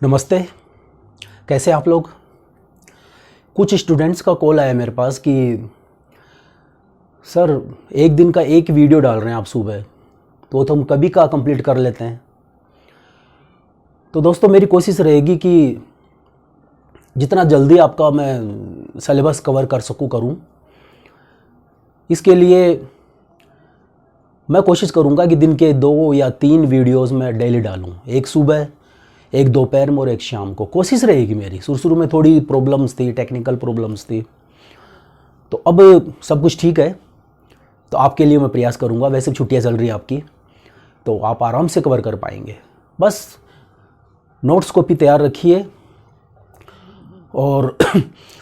नमस्ते। कैसे आप लोग। कुछ स्टूडेंट्स का कॉल आया मेरे पास कि सर एक दिन का एक वीडियो डाल रहे हैं आप सुबह, तो हम कभी का कंप्लीट कर लेते हैं। तो दोस्तों मेरी कोशिश रहेगी कि जितना जल्दी आपका मैं सिलेबस कवर कर सकूं करूं। इसके लिए मैं कोशिश करूंगा कि दिन के 2 या 3 वीडियोस मैं डेली डालूं, एक सुबह, एक दोपहर में और एक शाम को। कोशिश रहेगी मेरी। शुरू में थोड़ी प्रॉब्लम्स थी, टेक्निकल प्रॉब्लम्स थी, तो अब सब कुछ ठीक है। तो आपके लिए मैं प्रयास करूंगा। वैसे छुट्टियां चल रही है आपकी, तो आप आराम से कवर कर पाएंगे। बस नोट्स कॉपी तैयार रखिए और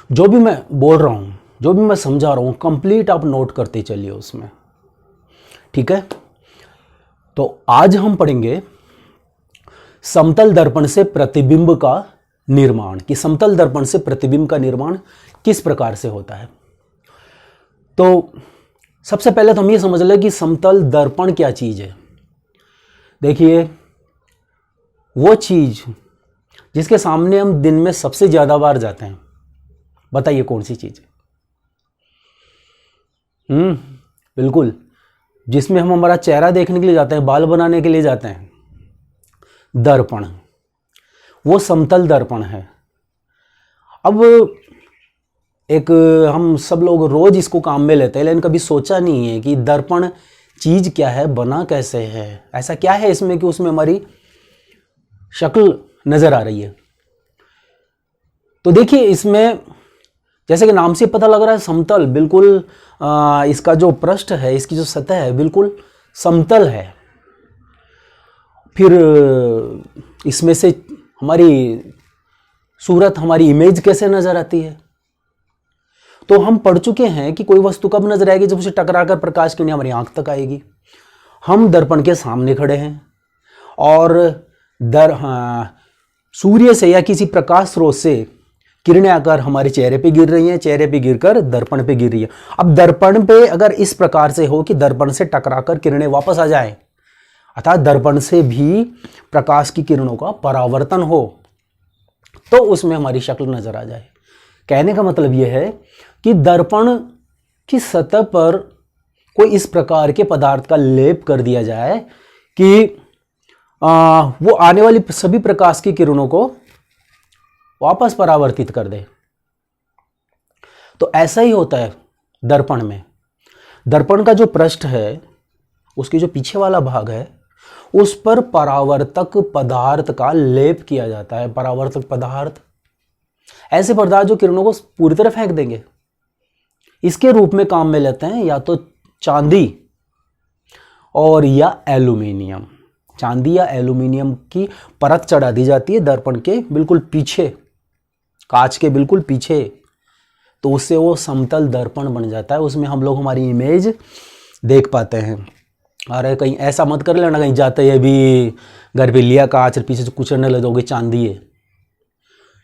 जो भी मैं बोल रहा हूँ, जो भी मैं समझा रहा हूँ, कंप्लीट आप नोट करते चलिए उसमें, ठीक है। तो आज हम पढ़ेंगे समतल दर्पण से प्रतिबिंब का निर्माण, कि समतल दर्पण से प्रतिबिंब का निर्माण किस प्रकार से होता है। तो सबसे पहले तो हम ये समझ लें कि समतल दर्पण क्या चीज है। देखिए, वो चीज जिसके सामने हम दिन में सबसे ज्यादा बार जाते हैं, बताइए कौन सी चीज है। बिल्कुल, जिसमें हम हमारा चेहरा देखने के लिए जाते हैं, बाल बनाने के लिए जाते हैं, दर्पण, वो समतल दर्पण है। अब एक हम सब लोग रोज इसको काम में लेते हैं, लेकिन कभी सोचा नहीं है कि दर्पण चीज क्या है, बना कैसे है, ऐसा क्या है इसमें कि उसमें हमारी शक्ल नजर आ रही है। तो देखिए, इसमें जैसे कि नाम से पता लग रहा है समतल, बिल्कुल इसका जो पृष्ठ है, इसकी जो सतह है बिल्कुल समतल है। फिर इसमें से हमारी सूरत, हमारी इमेज कैसे नजर आती है। तो हम पढ़ चुके हैं कि कोई वस्तु कब नजर आएगी, जब उसे टकराकर प्रकाश किरणें हमारी आंख तक आएगी। हम दर्पण के सामने खड़े हैं और सूर्य से या किसी प्रकाश स्रोत से किरणें आकर हमारे चेहरे पे गिर रही हैं, चेहरे पे गिरकर दर्पण पे गिर रही है। अब दर्पण पे अगर इस प्रकार से हो कि दर्पण से टकराकर किरणें वापस आ जाएं, अर्थात दर्पण से भी प्रकाश की किरणों का परावर्तन हो, तो उसमें हमारी शक्ल नजर आ जाए। कहने का मतलब यह है कि दर्पण की सतह पर कोई इस प्रकार के पदार्थ का लेप कर दिया जाए कि वो आने वाली सभी प्रकाश की किरणों को वापस परावर्तित कर दे। तो ऐसा ही होता है दर्पण में। दर्पण का जो पृष्ठ है, उसकी जो पीछे वाला भाग है, उस पर परावर्तक पदार्थ का लेप किया जाता है। परावर्तक पदार्थ ऐसे पदार्थ जो किरणों को पूरी तरह फेंक देंगे, इसके रूप में काम में लेते हैं या तो चांदी और या एल्यूमिनियम। चांदी या एल्यूमिनियम की परत चढ़ा दी जाती है दर्पण के बिल्कुल पीछे, कांच के बिल्कुल पीछे, तो उससे वो समतल दर्पण बन जाता है। उसमें हम लोग हमारी इमेज देख पाते हैं। अरे कहीं ऐसा मत कर लेना, कहीं जाते हैं भी घर पे लिया कांच और पीछे से कुचलने लगोगे, चांदी है,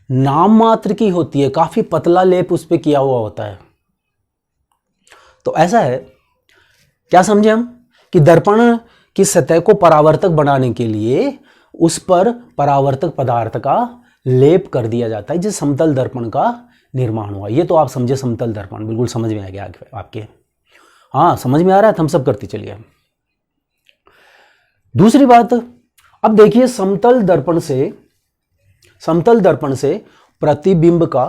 नाम मात्र की होती है, काफी पतला लेप उस पर किया हुआ होता है। तो ऐसा है, क्या समझे हम, कि दर्पण की सतह को परावर्तक बनाने के लिए उस पर परावर्तक पदार्थ का लेप कर दिया जाता है, जिस समतल दर्पण का निर्माण हुआ। ये तो आप समझे समतल दर्पण, बिल्कुल समझ में आ गया आपके। हाँ, समझ में आ रहा है, हम सब करते चलिए। दूसरी बात, अब देखिए समतल दर्पण से प्रतिबिंब का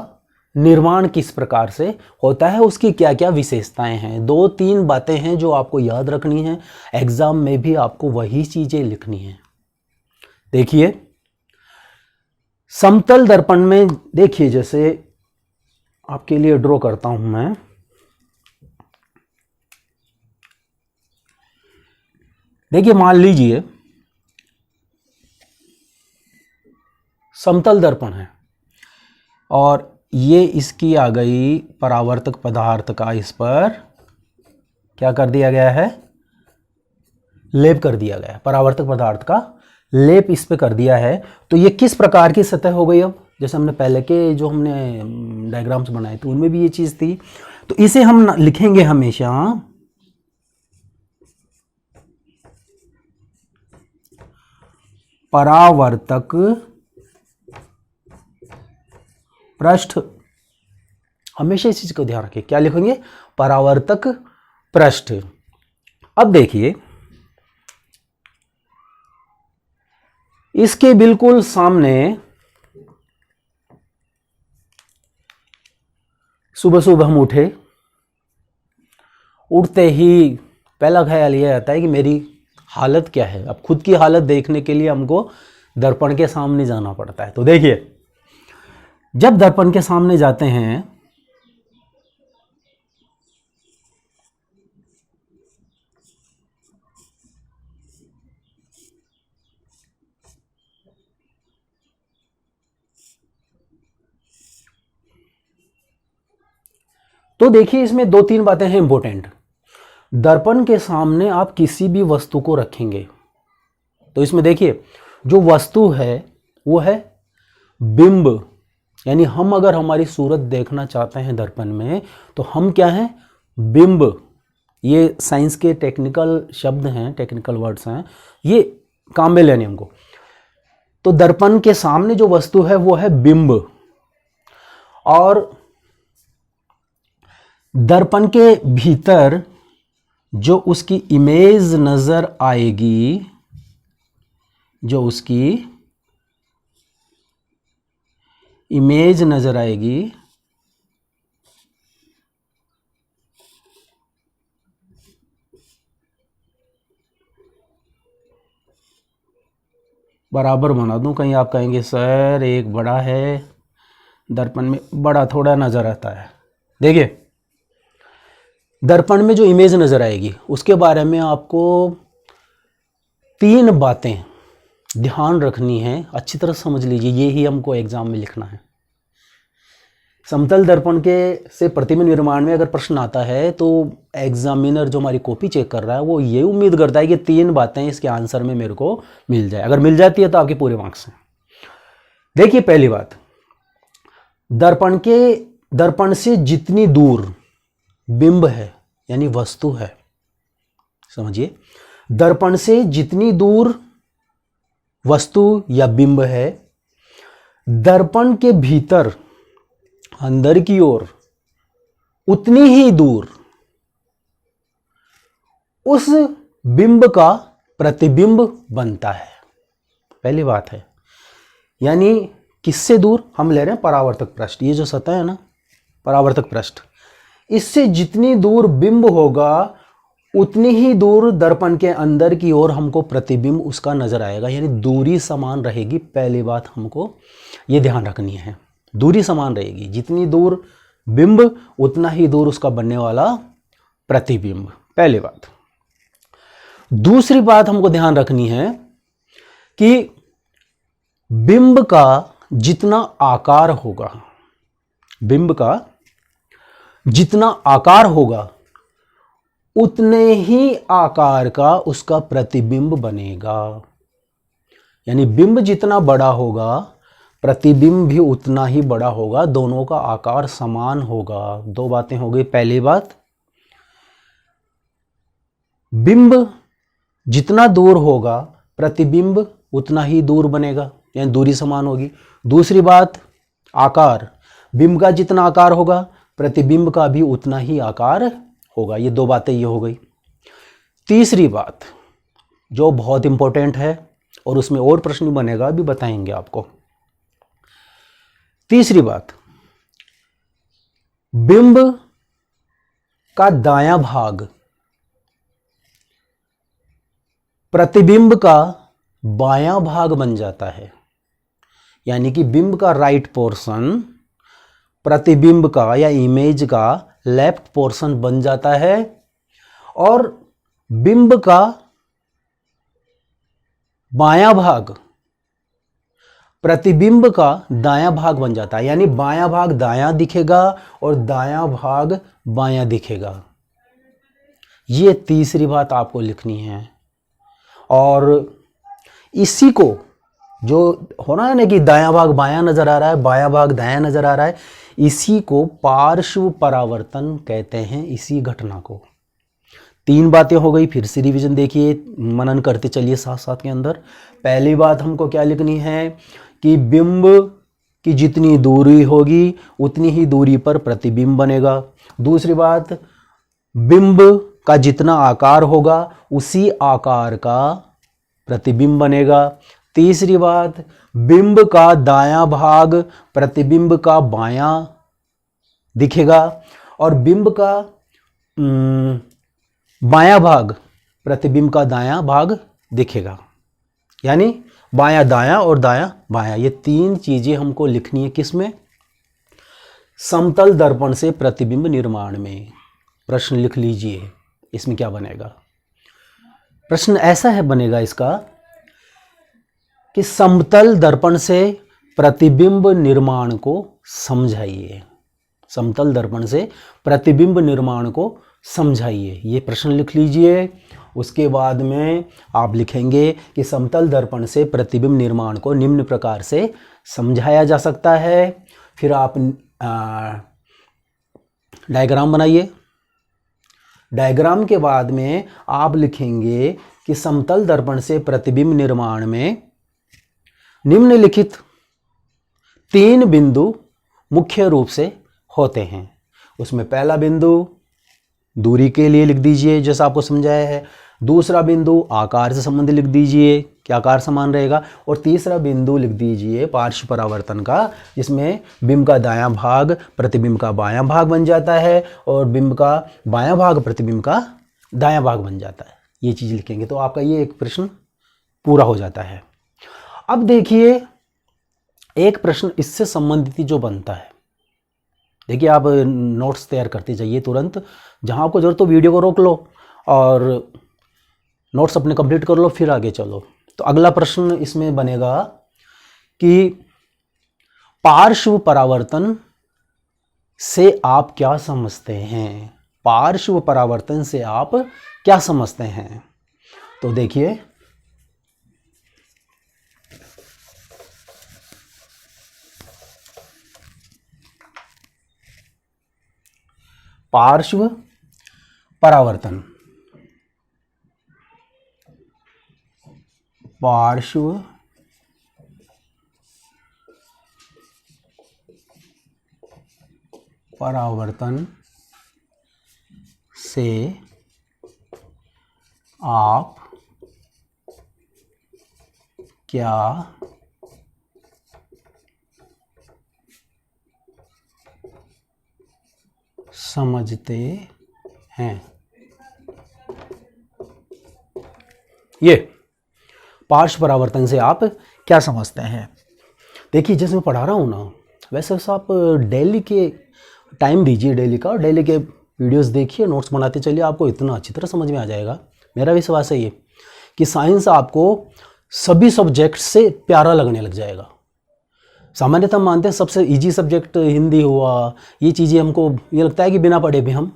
निर्माण किस प्रकार से होता है, उसकी क्या क्या विशेषताएं हैं। 2-3 बातें हैं जो आपको याद रखनी है, एग्जाम में भी आपको वही चीजें लिखनी है। देखिए, समतल दर्पण में देखिए, जैसे आपके लिए ड्रॉ करता हूं मैं। देखिए, मान लीजिए समतल दर्पण है और ये इसकी आ गई परावर्तक पदार्थ का, इस पर क्या कर दिया गया है, लेप कर दिया गया है। परावर्तक पदार्थ का लेप इस पे कर दिया है। तो ये किस प्रकार की सतह हो गई। अब जैसे हमने पहले के जो हमने डायग्राम्स बनाए थे उनमें भी ये चीज थी, तो इसे हम लिखेंगे हमेशा परावर्तक पृष्ठ, हमेशा इस चीज को ध्यान रखें, क्या लिखेंगे, परावर्तक पृष्ठ। अब देखिए इसके बिल्कुल सामने सुबह सुबह हम उठते ही पहला ख्याल यह आता है कि मेरी हालत क्या है। अब खुद की हालत देखने के लिए हमको दर्पण के सामने जाना पड़ता है। तो देखिए जब दर्पण के सामने जाते हैं तो देखिए इसमें दो तीन बातें हैं इंपॉर्टेंट। दर्पण के सामने आप किसी भी वस्तु को रखेंगे तो इसमें देखिए जो वस्तु है वो है बिंब, यानी हम अगर हमारी सूरत देखना चाहते हैं दर्पण में तो हम क्या हैं, बिंब। ये साइंस के टेक्निकल शब्द हैं, टेक्निकल वर्ड्स हैं, ये काम में लेने हमको। तो दर्पण के सामने जो वस्तु है वो है बिंब, और दर्पण के भीतर जो उसकी इमेज नजर आएगी, जो उसकी इमेज नजर आएगी, बराबर बना दूं, कहीं आप कहेंगे सर एक बड़ा है दर्पण में बड़ा थोड़ा नजर आता है। देखिए दर्पण में जो इमेज नजर आएगी उसके बारे में आपको तीन बातें ध्यान रखनी है, अच्छी तरह समझ लीजिए, ये ही हमको एग्जाम में लिखना है। समतल दर्पण के से प्रतिबिंब निर्माण में अगर प्रश्न आता है तो एग्जामिनर जो हमारी कॉपी चेक कर रहा है वो ये उम्मीद करता है कि तीन बातें इसके आंसर में मेरे को मिल जाए। अगर मिल जाती है तो आपके पूरे मार्क्स हैं। देखिए पहली बात, दर्पण से जितनी दूर बिंब है यानी वस्तु है, समझिए, दर्पण से जितनी दूर वस्तु या बिंब है, दर्पण के भीतर अंदर की ओर उतनी ही दूर उस बिंब का प्रतिबिंब बनता है। पहली बात है, यानी किससे दूर, हम ले रहे हैं परावर्तक पृष्ठ, ये जो सतह है ना परावर्तक पृष्ठ, इससे जितनी दूर बिंब होगा उतनी ही दूर दर्पण के अंदर की ओर हमको प्रतिबिंब उसका नजर आएगा, यानी दूरी समान रहेगी। पहली बात हमको ये ध्यान रखनी है, दूरी समान रहेगी, जितनी दूर बिंब उतना ही दूर उसका बनने वाला प्रतिबिंब, पहली बात। दूसरी बात हमको ध्यान रखनी है कि बिंब का जितना आकार होगा, बिंब का जितना आकार होगा उतने ही आकार का उसका प्रतिबिंब बनेगा, यानी बिंब जितना बड़ा होगा प्रतिबिंब भी उतना ही बड़ा होगा, दोनों का आकार समान होगा। दो बातें हो गई। पहली बात, बिंब जितना दूर होगा प्रतिबिंब उतना ही दूर बनेगा, यानी दूरी समान होगी। दूसरी बात, आकार, बिंब का जितना आकार होगा प्रतिबिंब का भी उतना ही आकार होगा। ये दो बातें ये हो गई। तीसरी बात जो बहुत इंपॉर्टेंट है और उसमें और प्रश्न बनेगा, अभी बताएंगे आपको। तीसरी बात, बिंब का दायां भाग प्रतिबिंब का बायां भाग बन जाता है, यानी कि बिंब का राइट पोर्शन प्रतिबिंब का या इमेज का लेफ्ट पोर्शन बन जाता है, और बिंब का बायां भाग प्रतिबिंब का दायां भाग बन जाता है, यानी बायां भाग दायां दिखेगा और दायां भाग बायां दिखेगा। ये तीसरी बात आपको लिखनी है। और इसी को जो होना है ना कि दायां भाग बायां नजर आ रहा है, बायां भाग दायां नजर आ रहा है, इसी को पार्श्व परावर्तन कहते हैं, इसी घटना को। तीन बातें हो गई, फिर से रिवीजन देखिए, मनन करते चलिए साथ साथ के अंदर। पहली बात हमको क्या लिखनी है कि बिंब कि जितनी दूरी होगी उतनी ही दूरी पर प्रतिबिंब बनेगा। दूसरी बात, बिंब का जितना आकार होगा उसी आकार का प्रतिबिंब बनेगा। तीसरी बात, बिंब का दायां भाग प्रतिबिंब का बायां दिखेगा और बिंब का बायां भाग प्रतिबिंब का दायां भाग दिखेगा। यानी बायां दायां और दायां बायां, ये तीन चीजें हमको लिखनी है किसमें? समतल दर्पण से प्रतिबिंब निर्माण में। प्रश्न लिख लीजिए, इसमें क्या बनेगा? प्रश्न ऐसा है बनेगा इसका कि समतल दर्पण से प्रतिबिंब निर्माण को समझाइए। समतल दर्पण से प्रतिबिंब निर्माण को समझाइए, ये प्रश्न लिख लीजिए। उसके बाद में आप लिखेंगे कि समतल दर्पण से प्रतिबिंब निर्माण को निम्न प्रकार से समझाया जा सकता है। फिर आप डायग्राम बनाइए। डायग्राम के बाद में आप लिखेंगे कि समतल दर्पण से प्रतिबिंब निर्माण में निम्नलिखित 3 बिंदु मुख्य रूप से होते हैं। उसमें पहला बिंदु दूरी के लिए लिख दीजिए जैसा आपको समझाया है। दूसरा बिंदु आकार से संबंधित लिख दीजिए कि आकार समान रहेगा। और तीसरा बिंदु लिख दीजिए पार्श्व परावर्तन का, जिसमें बिंब का दायां भाग प्रतिबिंब का बायां भाग बन जाता है और बिंब का बायां भाग प्रतिबिंब का दायां भाग बन जाता है। ये चीज़ लिखेंगे तो आपका ये एक प्रश्न पूरा हो जाता है। अब देखिए एक प्रश्न इससे संबंधित जो बनता है, देखिए आप नोट्स तैयार करते जाइए तुरंत। जहाँ आपको जरूरत हो वीडियो को रोक लो और नोट्स अपने कंप्लीट कर लो, फिर आगे चलो। तो अगला प्रश्न इसमें बनेगा कि पार्श्व परावर्तन से आप क्या समझते हैं? पार्श्व परावर्तन से आप क्या समझते हैं? तो देखिए पार्श्व परावर्तन, पार्श्व परावर्तन से आप क्या समझते हैं? ये पार्श्व परावर्तन से आप क्या समझते हैं? देखिए जैसे मैं पढ़ा रहा हूँ ना, वैसे आप डेली के टाइम दीजिए, डेली का, और डेली के वीडियोस देखिए, नोट्स बनाते चलिए, आपको इतना अच्छी तरह समझ में आ जाएगा। मेरा विश्वास है ये कि साइंस आपको सभी सब्जेक्ट से प्यारा लगने लग जाएगा। सामान्यतः हम मानते हैं सबसे इजी सब्जेक्ट हिंदी हुआ, ये चीज़ें हमको ये लगता है कि बिना पढ़े भी हम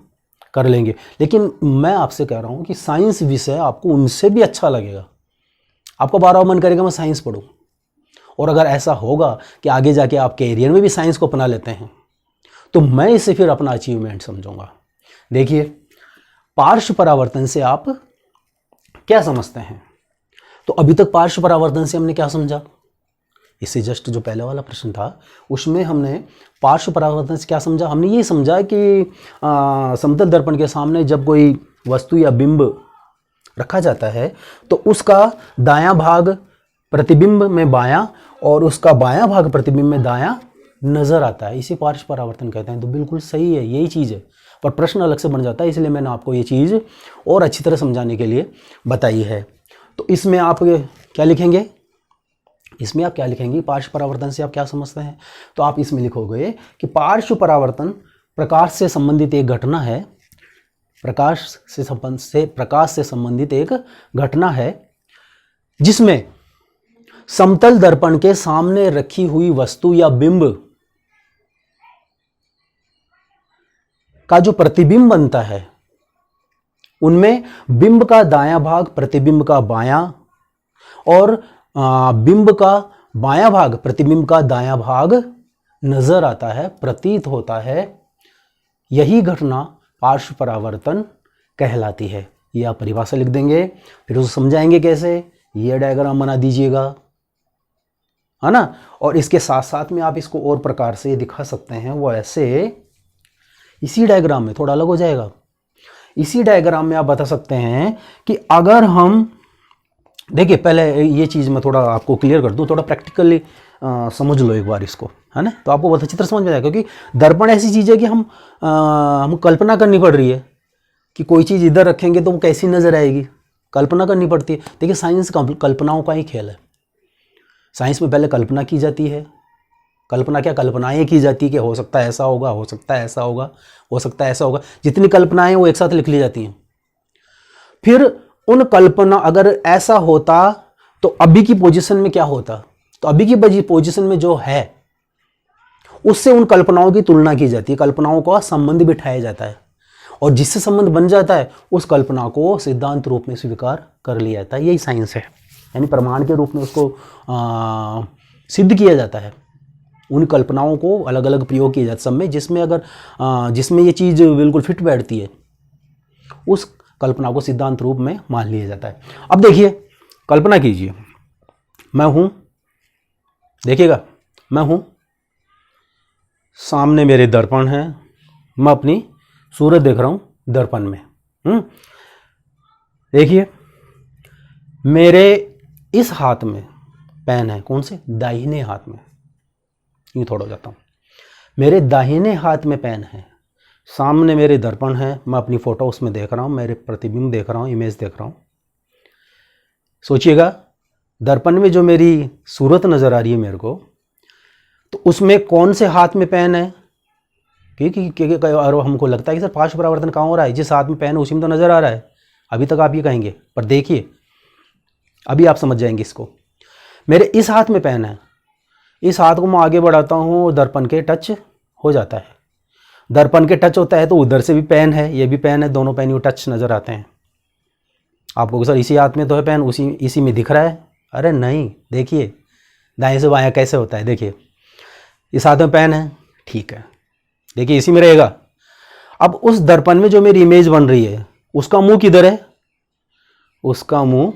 कर लेंगे, लेकिन मैं आपसे कह रहा हूँ कि साइंस विषय आपको उनसे भी अच्छा लगेगा। आपको बार बार मन करेगा मैं साइंस पढूं। और अगर ऐसा होगा कि आगे जाके आप कैरियर में भी साइंस को अपना लेते हैं तो मैं इसे फिर अपना अचीवमेंट समझूंगा। देखिए पार्श्व परावर्तन से आप क्या समझते हैं? तो अभी तक पार्श्व परावर्तन से हमने क्या समझा? इससे जस्ट जो पहले वाला प्रश्न था उसमें हमने पार्श्व परावर्तन से क्या समझा? हमने ये समझा कि समतल दर्पण के सामने जब कोई वस्तु या बिंब रखा जाता है तो उसका दायां भाग प्रतिबिंब में बायां और उसका बायां भाग प्रतिबिंब में दायां नजर आता है, इसी पार्श्व परावर्तन कहते हैं। तो बिल्कुल सही है, यही चीज़ है, पर प्रश्न अलग से बन जाता है, इसलिए मैंने आपको ये चीज़ और अच्छी तरह समझाने के लिए बताई है। तो इसमें आप क्या लिखेंगे? इसमें आप क्या लिखेंगे? पार्श्व परावर्तन से आप क्या समझते हैं? तो आप इसमें लिखोगे कि पार्श्व परावर्तन प्रकाश से संबंधित एक घटना है, प्रकाश से संबंधित एक घटना है जिसमें समतल दर्पण के सामने रखी हुई वस्तु या बिंब का जो प्रतिबिंब बनता है उनमें बिंब का दायां भाग प्रतिबिंब का बायां और बिंब का बायां भाग प्रतिबिंब का दायां भाग नजर आता है, प्रतीत होता है। यही घटना पार्श्व परावर्तन कहलाती है। ये आप परिभाषा लिख देंगे, फिर उसे समझाएंगे कैसे, ये डायग्राम बना दीजिएगा। है ना। और इसके साथ साथ में आप इसको और प्रकार से दिखा सकते हैं, वो ऐसे, इसी डायग्राम में थोड़ा अलग हो जाएगा। इसी डायग्राम में आप बता सकते हैं कि अगर हम, देखिए पहले ये चीज़ मैं थोड़ा आपको क्लियर कर दूं, थोड़ा प्रैक्टिकली समझ लो एक बार इसको, है ना, तो आपको बहुत अच्छी तरह समझ में आएगा। क्योंकि दर्पण ऐसी चीज़ है कि हम कल्पना करनी पड़ रही है कि कोई चीज़ इधर रखेंगे तो वो कैसी नज़र आएगी, कल्पना करनी पड़ती है। देखिए साइंस कल्पनाओं का ही खेल है। साइंस में पहले कल्पना की जाती है, कल्पना क्या, कल्पनाएं की जाती है कि हो सकता है ऐसा होगा, हो सकता है ऐसा होगा, हो सकता है ऐसा होगा। जितनी कल्पनाएं वो एक साथ लिख ली जाती हैं। फिर उन कल्पना, अगर ऐसा होता तो अभी की पोजीशन में क्या होता, तो अभी की पोजीशन में जो है उससे उन कल्पनाओं की तुलना की जाती है, कल्पनाओं का संबंध बिठाया जाता है, और जिससे संबंध बन जाता है उस कल्पना को सिद्धांत रूप में स्वीकार कर लिया जाता है। यही साइंस है, यानी प्रमाण के रूप में उसको सिद्ध किया जाता है। उन कल्पनाओं को अलग अलग प्रयोग किए जाते सब में, जिसमें ये चीज़ बिल्कुल फिट बैठती है, उस कल्पना को सिद्धांत रूप में मान लिया जाता है। अब देखिए, कल्पना कीजिए मैं हूं, देखिएगा मैं हूं, सामने मेरे दर्पण है, मैं अपनी सूरत देख रहा हूं दर्पण में। देखिए मेरे इस हाथ में पेन है, कौन से, दाहिने हाथ में, यूँ थोड़ा हो जाता हूँ, मेरे दाहिने हाथ में पेन है, सामने मेरे दर्पण है, मैं अपनी फ़ोटो उसमें देख रहा हूँ, मेरे प्रतिबिंब देख रहा हूँ, इमेज देख रहा हूँ। सोचिएगा दर्पण में जो मेरी सूरत नज़र आ रही है मेरे को, तो उसमें कौन से हाथ में पेन है, क्योंकि हमको लगता है कि सर पार्श्व परावर्तन कहाँ हो रहा है, जिस हाथ में पेन है उसी में तो नज़र आ रहा है, अभी तक आप ये कहेंगे, पर देखिए अभी आप समझ जाएंगे इसको। मेरे इस हाथ में पेन है, इस हाथ को मैं आगे बढ़ाता हूँ, दर्पण के टच हो जाता है, दर्पण के टच होता है तो उधर से भी पेन है, ये भी पेन है, दोनों पेन यू टच नज़र आते हैं। आपको सर इसी हाथ में तो है पेन, इसी में दिख रहा है, अरे नहीं, देखिए दाएं से बायां कैसे होता है, देखिए इस हाथ में पेन है, ठीक है, देखिए इसी में रहेगा। अब उस दर्पण में जो मेरी इमेज बन रही है उसका मुंह किधर है, उसका मुंह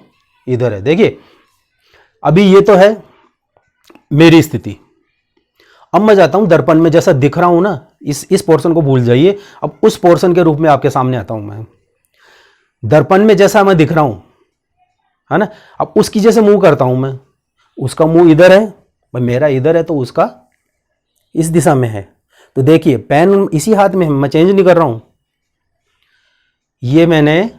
इधर है। देखिए अभी ये तो है मेरी स्थिति, अब मैं जाता हूं दर्पण में जैसा दिख रहा हूं ना, इस पोर्शन को भूल जाइए, अब उस पोर्शन के रूप में आपके सामने आता हूं मैं, दर्पण में जैसा मैं दिख रहा हूं, है ना, अब उसकी जैसे मुंह करता हूं मैं, उसका मुंह इधर है, भाई मेरा इधर है तो उसका इस दिशा में है। तो देखिए पेन इसी हाथ में है, मैं चेंज नहीं कर रहा हूं, ये मैंने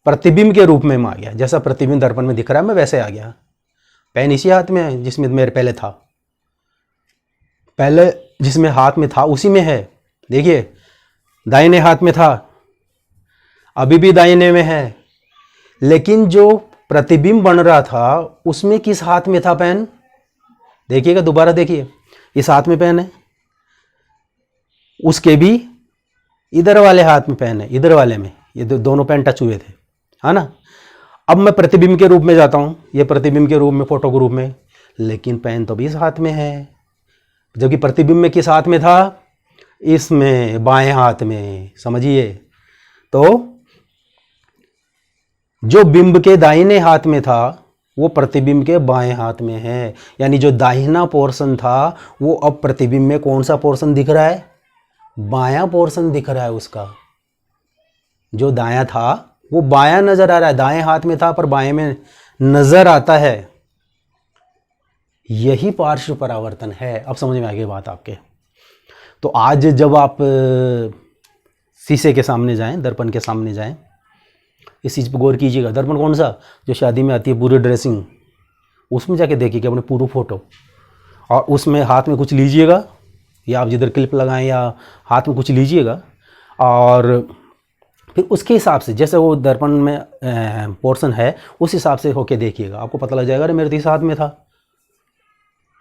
प्रतिबिंब के रूप में आ गया, जैसा प्रतिबिंब दर्पण में दिख रहा है मैं वैसे आ गया। पेन इसी हाथ में है जिसमें मेरे पहले था, पहले जिसमें हाथ में था उसी में है, देखिए दाहिने हाथ में था, अभी भी दाहिने में है, लेकिन जो प्रतिबिंब बन रहा था उसमें किस हाथ में था पेन, देखिएगा दोबारा देखिए, इस हाथ में पेन है, उसके भी इधर वाले हाथ में पेन है, इधर वाले में, ये दोनों पेन टच हुए थे, है ना। अब मैं प्रतिबिंब के रूप में जाता हूं, ये प्रतिबिंब के रूप में, फोटो के रूप में, लेकिन पेन तो भी इस हाथ में है, जबकि प्रतिबिंब में किस हाथ में था, इसमें बाएं हाथ में, समझिए। तो जो बिंब के दाहिने हाथ में था वो प्रतिबिंब के बाएं हाथ में है, यानी जो दाहिना पोर्शन था वो अब प्रतिबिंब में कौन सा पोर्शन दिख रहा है, बायां पोर्शन दिख रहा है उसका। जो दायां था वो बायां नजर आ रहा है, दाएं हाथ में था पर बाएं में नजर आता है, यही पार्श्व परावर्तन है। अब समझ में आ गई बात आपके। तो आज जब आप शीशे के सामने जाएं, दर्पण के सामने जाएं, इस चीज़ पर गौर कीजिएगा। दर्पण कौन सा, जो शादी में आती है पूरी ड्रेसिंग, उसमें जाके देखिए अपने पूरी फोटो, और उसमें हाथ में कुछ लीजिएगा, या आप जिधर क्लिप लगाएं या हाथ में कुछ लीजिएगा, और फिर उसके हिसाब से जैसे वो दर्पण में पोर्शन है उस हिसाब से होके देखिएगा, आपको पता लग जाएगा अरे मेरे तो इस हाथ में था,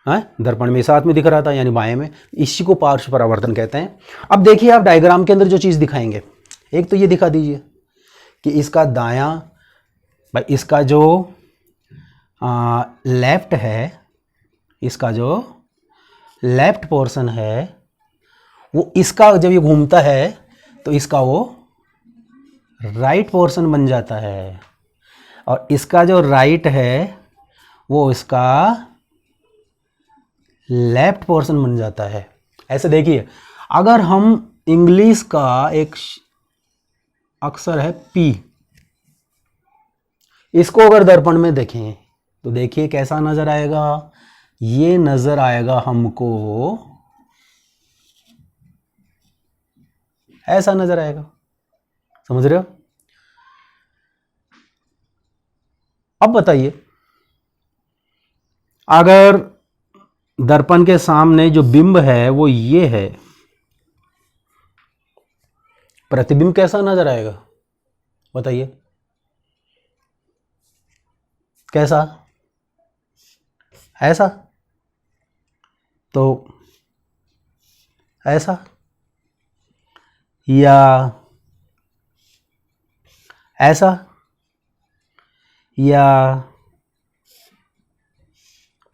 दर्पण में इस हाथ में दिख रहा था, यानी बाएं में। इसी को पार्श्व परावर्तन कहते हैं। अब देखिए आप डायग्राम के अंदर जो चीज़ दिखाएंगे, एक तो ये दिखा दीजिए कि इसका दायां, भाई इसका जो लेफ्ट है, इसका जो लेफ्ट पोर्शन है वो इसका जब ये घूमता है तो इसका वो राइट पोर्शन बन जाता है, और इसका जो राइट है वो इसका लेफ्ट पोर्शन बन जाता है। ऐसे देखिए, अगर हम इंग्लिश का एक अक्षर है P, इसको अगर दर्पण में देखें तो देखिए कैसा नजर आएगा। ये नजर आएगा हमको, ऐसा नजर आएगा। समझ रहे हो? अब बताइए, अगर दर्पण के सामने जो बिंब है वो ये है, प्रतिबिंब कैसा नजर आएगा बताइए? कैसा? ऐसा? तो ऐसा, या ऐसा, या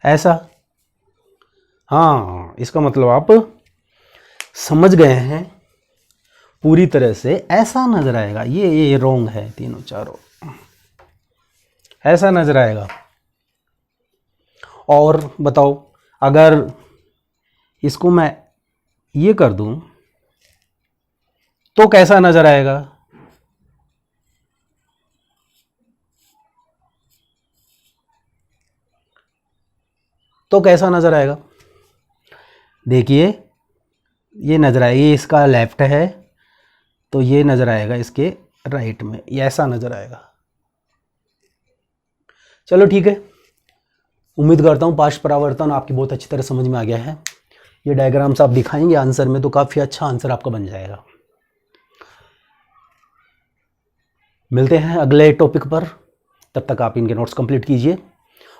ऐसा? हाँ, इसका मतलब आप समझ गए हैं पूरी तरह से। ऐसा नजर आएगा। ये रोंग है, तीनों चारों ऐसा नजर आएगा। और बताओ, अगर इसको मैं ये कर दूं तो कैसा नजर आएगा? तो कैसा नजर आएगा? देखिए, ये नजर आएगा, ये इसका लेफ्ट है तो ये नजर आएगा इसके राइट में, ये ऐसा नजर आएगा। चलो ठीक है, उम्मीद करता हूँ पार्श्व परावर्तन आपकी बहुत अच्छी तरह समझ में आ गया है। ये डायग्राम्स आप दिखाएंगे आंसर में तो काफ़ी अच्छा आंसर आपका बन जाएगा। मिलते हैं अगले टॉपिक पर, तब तक आप इनके नोट्स कंप्लीट कीजिए।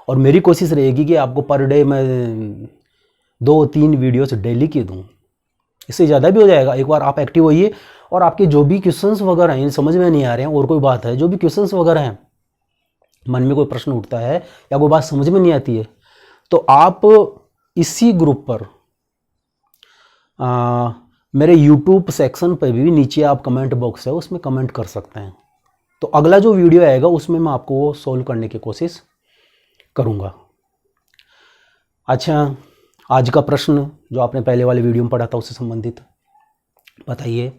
और मेरी कोशिश रहेगी कि आपको पर डे मैं 2-3 वीडियोस डेली की दूँ, इससे ज़्यादा भी हो जाएगा। एक बार आप एक्टिव होइए और आपके जो भी क्वेश्चंस वगैरह हैं समझ में नहीं आ रहे हैं, और कोई बात है, जो भी क्वेश्चंस वगैरह हैं, मन में कोई प्रश्न उठता है या कोई बात समझ में नहीं आती है, तो आप इसी ग्रुप पर मेरे YouTube सेक्शन पर भी नीचे आप कमेंट बॉक्स है उसमें कमेंट कर सकते हैं। तो अगला जो वीडियो आएगा उसमें मैं आपको वो सोल्व करने की कोशिश करूँगा। अच्छा, आज का प्रश्न जो आपने पहले वाले वीडियो में पढ़ा था उससे संबंधित बताइए,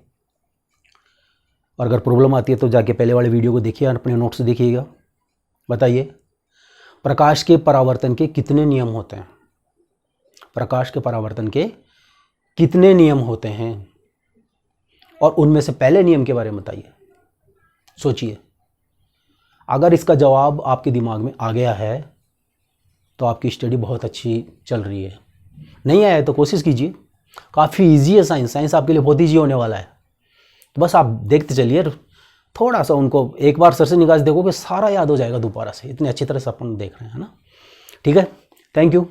और अगर प्रॉब्लम आती है तो जाके पहले वाले वीडियो को देखिए और अपने नोट्स देखिएगा। बताइए, प्रकाश के परावर्तन के कितने नियम होते हैं? प्रकाश के परावर्तन के कितने नियम होते हैं, और उनमें से पहले नियम के बारे में बताइए। सोचिए, अगर इसका जवाब आपके दिमाग में आ गया है तो आपकी स्टडी बहुत अच्छी चल रही है। नहीं आया तो कोशिश कीजिए, काफ़ी इजी है साइंस आपके लिए बहुत ईजी होने वाला है। तो बस आप देखते चलिए, थोड़ा सा उनको एक बार सर से निगाह देखोगे सारा याद हो जाएगा दोबारा से, इतनी अच्छी तरह से अपन देख रहे हैं ना। ठीक है, थैंक यू।